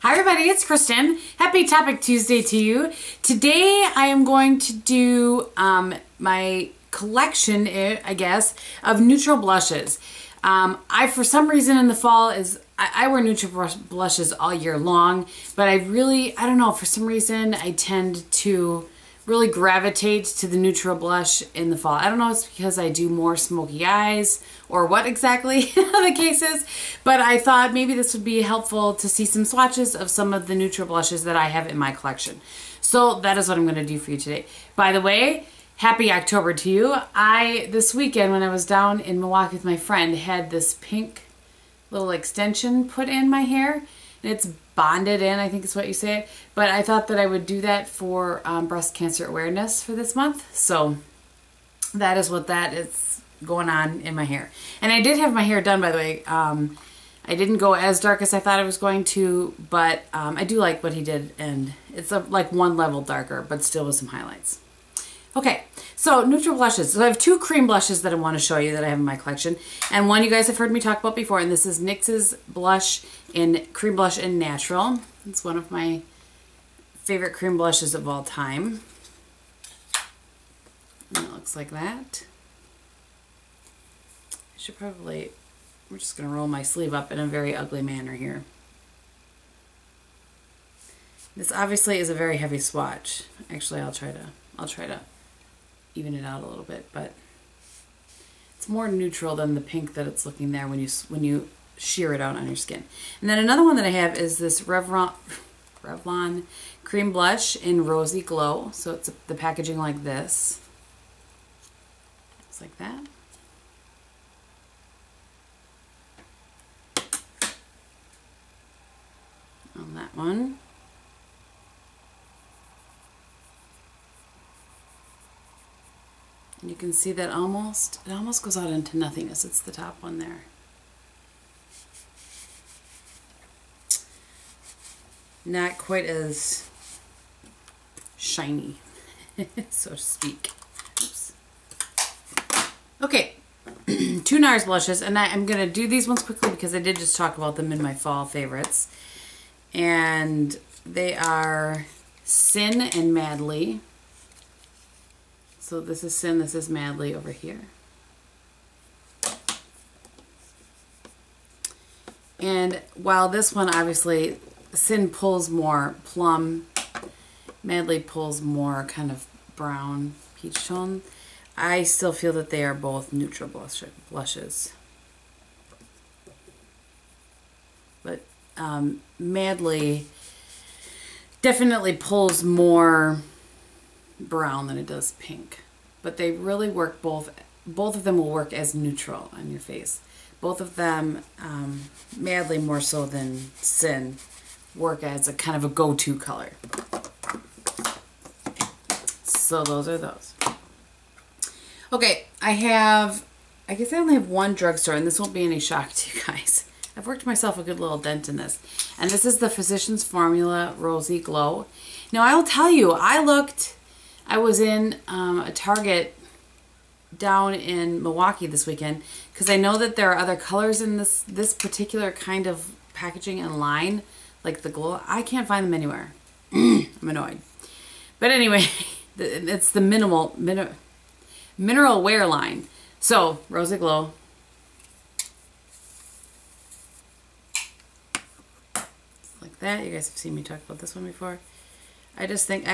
Hi everybody, it's Kristin. Happy Topic Tuesday to you. Today I am going to do my collection, I guess, of neutral blushes. For some reason in the fall I wear neutral blushes all year long, but I don't know, for some reason I tend to really gravitate to the neutral blush in the fall. I don't know if it's because I do more smoky eyes or what exactly the case is, but I thought maybe this would be helpful to see some swatches of some of the neutral blushes that I have in my collection. So that is what I'm going to do for you today. By the way, happy October to you. This weekend when I was down in Milwaukee with my friend, had this pink little extension put in my hair. And it's bonded in, I think is what you say. But I thought that I would do that for breast cancer awareness for this month. So that is what that is going on in my hair. And I did have my hair done, by the way. I didn't go as dark as I thought I was going to, but I do like what he did. And it's like one level darker, but still with some highlights. Okay, so neutral blushes. So I have two cream blushes that I want to show you that I have in my collection. And one you guys have heard me talk about before, and this is NYX's blush in Cream Blush in Natural. It's one of my favorite cream blushes of all time. And it looks like that. We're just going to roll my sleeve up in a very ugly manner here. This obviously is a very heavy swatch. Actually, I'll try to even it out a little bit, but it's more neutral than the pink that it's looking there when you shear it out on your skin. And then another one that I have is this Revlon cream blush in Rosy Glow. So it's the packaging like this. It's like that. On that one. And you can see that it almost goes out into nothingness. It's the top one there. Not quite as shiny, so to speak. Oops. Okay, two NARS blushes, and I'm going to do these ones quickly because I did just talk about them in my fall favorites. And they are Sin and Madly. So this is Sin, this is Madly over here. And while this one, obviously, Sin pulls more plum, Madly pulls more kind of brown peach tone, I still feel that they are both neutral blushes. But Madly definitely pulls more brown than it does pink, but they really work both of them will work as neutral on your face. Both of them, Madly more so than Sin, work as a kind of a go-to color. So those are those. Okay, I guess I only have one drugstore, and this won't be any shock to you guys. I've worked myself a good little dent in this, and this is the Physicians Formula Rosy Glow. Now I will tell you, I was in a Target down in Milwaukee this weekend because I know that there are other colors in this particular kind of packaging and line, like the glow. I can't find them anywhere. I'm annoyed. But anyway, it's the mineral wear line. So, Rosy Glow. Like that. You guys have seen me talk about this one before. I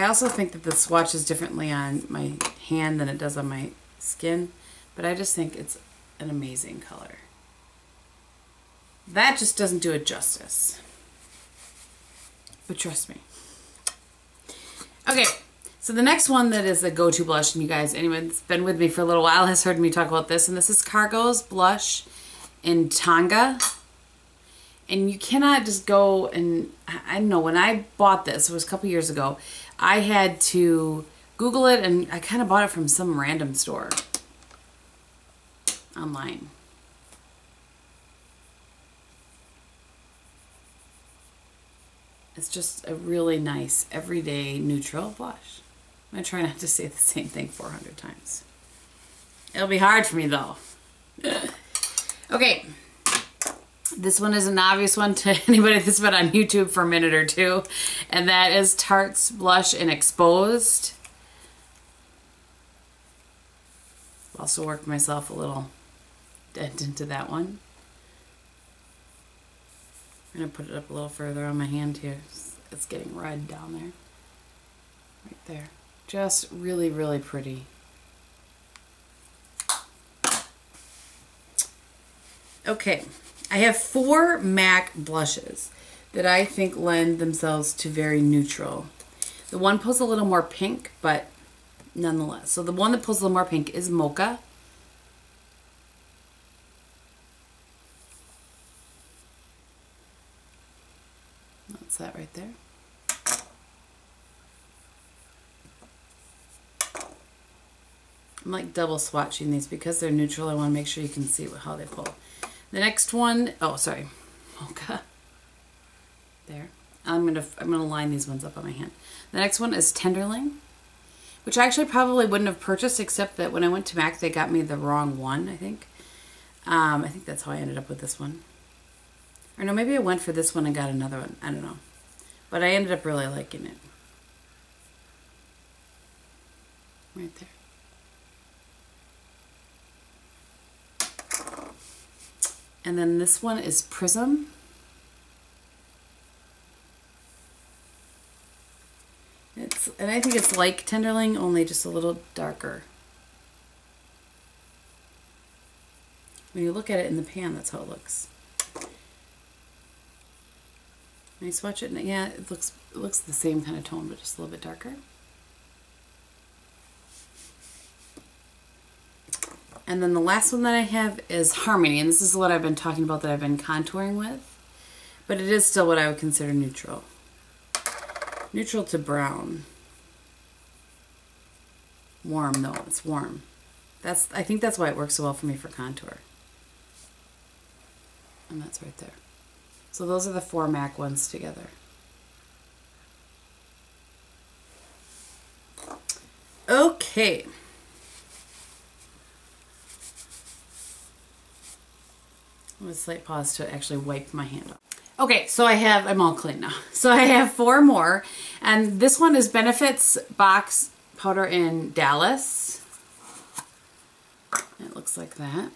also think that the swatches differently on my hand than it does on my skin, but I just think it's an amazing color. That just doesn't do it justice. But trust me. Okay, so the next one that is a go-to blush, and you guys, anyone that's been with me for a little while has heard me talk about this, and this is Cargo's blush in Tonga. And you cannot just go and, I don't know, when I bought this, it was a couple years ago, I had to Google it, and I kind of bought it from some random store online. It's just a really nice, everyday, neutral blush. I'm going to try not to say the same thing 400 times. It'll be hard for me, though. Okay. This one is an obvious one to anybody that's been on YouTube for a minute or two, and that is Tarte's Blush in Exposed. Also worked myself a little dent into that one. I'm going to put it up a little further on my hand here. It's getting red down there. Right there. Just really, really pretty. Okay, I have 4 MAC blushes that I think lend themselves to very neutral. The one pulls a little more pink, but nonetheless. So the one that pulls a little more pink is Mocha. That's that right there. I'm like double swatching these because they're neutral. I want to make sure you can see how they pull. The next one, oh sorry, Mocha. There. I'm gonna line these ones up on my hand. The next one is Tenderling, which I actually probably wouldn't have purchased, except that when I went to MAC, they got me the wrong one, I think. I think that's how I ended up with this one. Or no, maybe I went for this one and got another one. I don't know. But I ended up really liking it. Right there. And then this one is Prism. And I think it's like Tenderling, only just a little darker. When you look at it in the pan, that's how it looks. When you swatch it, yeah, it looks the same kind of tone, but just a little bit darker. And then the last one that I have is Harmony, and this is what I've been talking about that I've been contouring with, but it is still what I would consider neutral. Neutral to brown. Warm though, it's warm. I think that's why it works so well for me for contour. And that's right there. So those are the 4 MAC ones together. Okay. I'm going to slight pause to actually wipe my hand off. Okay, so I'm all clean now. So I have 4 more, and this one is Benefits Box Powder in Dallas. It looks like that.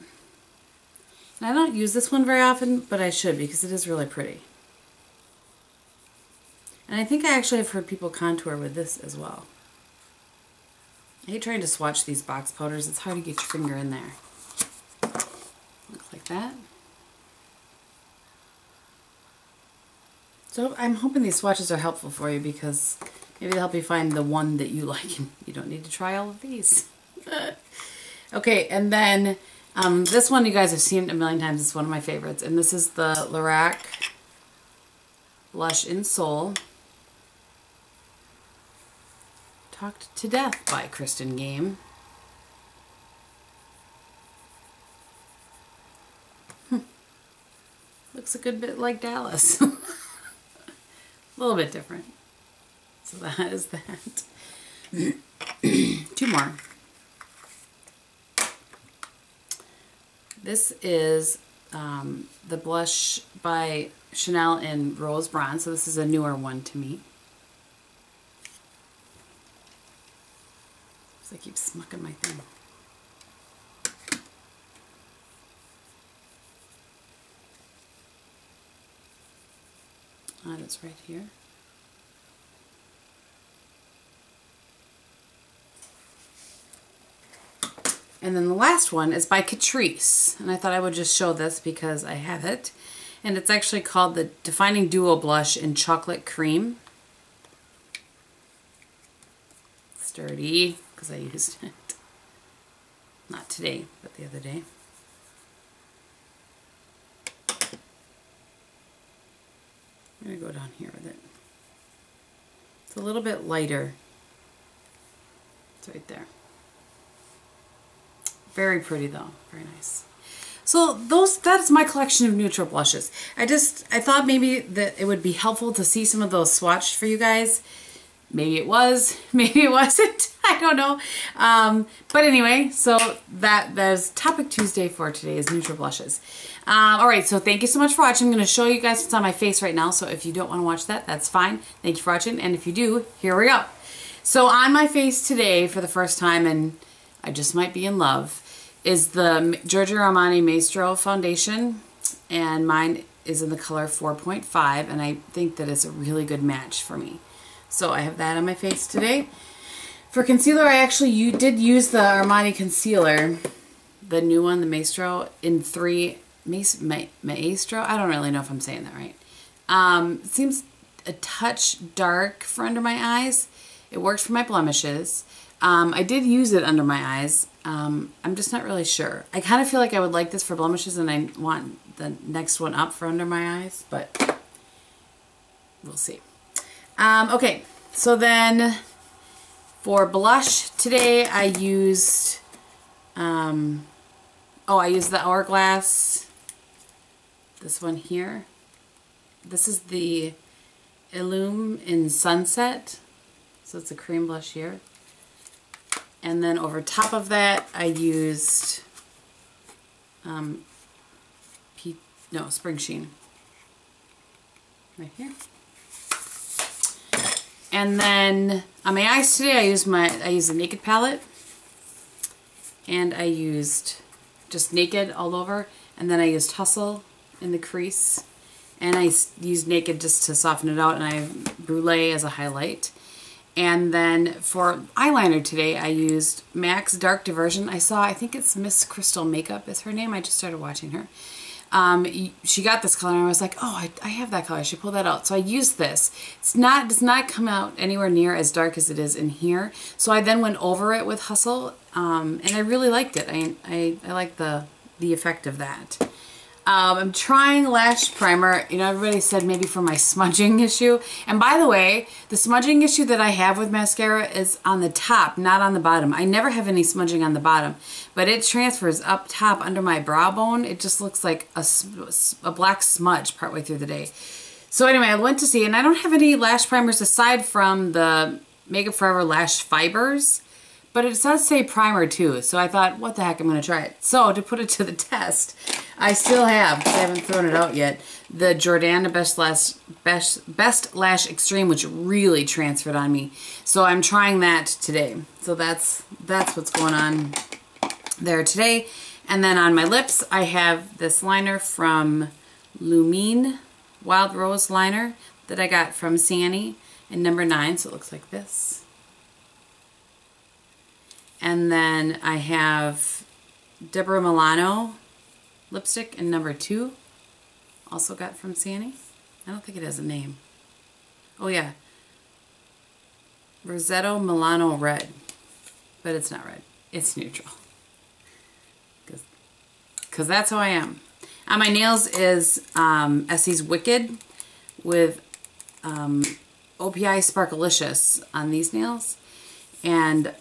And I don't use this one very often, but I should because it is really pretty. And I think I actually have heard people contour with this as well. I hate trying to swatch these box powders. It's hard to get your finger in there. Looks like that. So I'm hoping these swatches are helpful for you because maybe they'll help you find the one that you like and you don't need to try all of these. Okay, and then this one you guys have seen a million times. It's one of my favorites, and this is the Lorac Blush in Soul. Talked to Death by Kristin Game. Looks a good bit like Dallas. A little bit different. So that is that. 2 more. This is the blush by Chanel in Rose Bronze. So this is a newer one to me. So I keep smucking my thing. It's right here. And then the last one is by Catrice. And I thought I would just show this because I have it. And it's actually called the Defining Duo Blush in Chocolate Cream. Sturdy, because I used it. Not today, but the other day. I'm going to go down here with it. It's a little bit lighter. It's right there. Very pretty though. Very nice. So that's my collection of neutral blushes. I thought maybe that it would be helpful to see some of those swatched for you guys. Maybe it was, maybe it wasn't. I don't know. But anyway, so there's Topic Tuesday for today is neutral blushes. All right, so thank you so much for watching. I'm going to show you guys what's on my face right now. So if you don't want to watch that, that's fine. Thank you for watching. And if you do, here we go. So on my face today, for the first time, and I just might be in love, is the Giorgio Armani Maestro foundation. And mine is in the color 4.5. And I think that it's a really good match for me. So I have that on my face today. For concealer, I actually did use the Armani concealer, the new one, the Maestro, in 3... Maestro? I don't really know if I'm saying that right. It seems a touch dark for under my eyes. It works for my blemishes. I did use it under my eyes. I'm just not really sure. I kind of feel like I would like this for blemishes and I want the next one up for under my eyes, but we'll see. Okay, so then for blush today I used, I used the Hourglass, this one here. This is the Illumne in Sunset. So it's a cream blush here. And then over top of that, I used Springsheen. Right here. And then on my eyes today, I used the Naked palette. And I used just Naked all over. And then I used Hustle in the crease. And I used Naked just to soften it out. And I have Brule as a highlight. And then for eyeliner today, I used MAC's Dark Diversion. I think it's Miss Crystal Makeup is her name. I just started watching her. She got this color and I was like, oh, I have that color. I should pull that out. So I used this. Does not come out anywhere near as dark as it is in here. So I then went over it with Hustle, and I really liked it. I like the effect of that. I'm trying lash primer. You know, everybody said maybe for my smudging issue. And by the way, the smudging issue that I have with mascara is on the top, not on the bottom. I never have any smudging on the bottom, but it transfers up top under my brow bone. It just looks like a black smudge partway through the day. So anyway, I went to see, and I don't have any lash primers aside from the Makeup Forever Lash Fibers. But it does say primer too, so I thought, what the heck, I'm going to try it. So to put it to the test, I still have, because I haven't thrown it out yet, the Jordana Best Lash Extreme, which really transferred on me. So I'm trying that today. So that's what's going on there today. And then on my lips, I have this liner from Lumene Wild Rose Liner that I got from Sanny in number 9, so it looks like this. And then I have Deborah Milano lipstick in number 2. Also got from Sanny. I don't think it has a name. Oh yeah. Rosetto MilanoRed. But it's not red. It's neutral. Because that's how I am. On my nails is Essie Wicked with OPI Sparkl-icious on these nails. And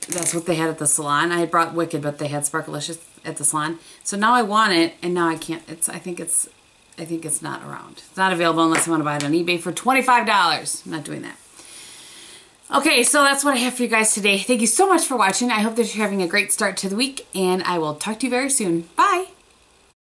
that's what they had at the salon. I had brought Wicked, but they had Sparkl-icious at the salon. So now I want it, and now I can't. I think it's not around. It's not available unless I want to buy it on eBay for $25. I'm not doing that. Okay, so that's what I have for you guys today. Thank you so much for watching. I hope that you're having a great start to the week, and I will talk to you very soon. Bye!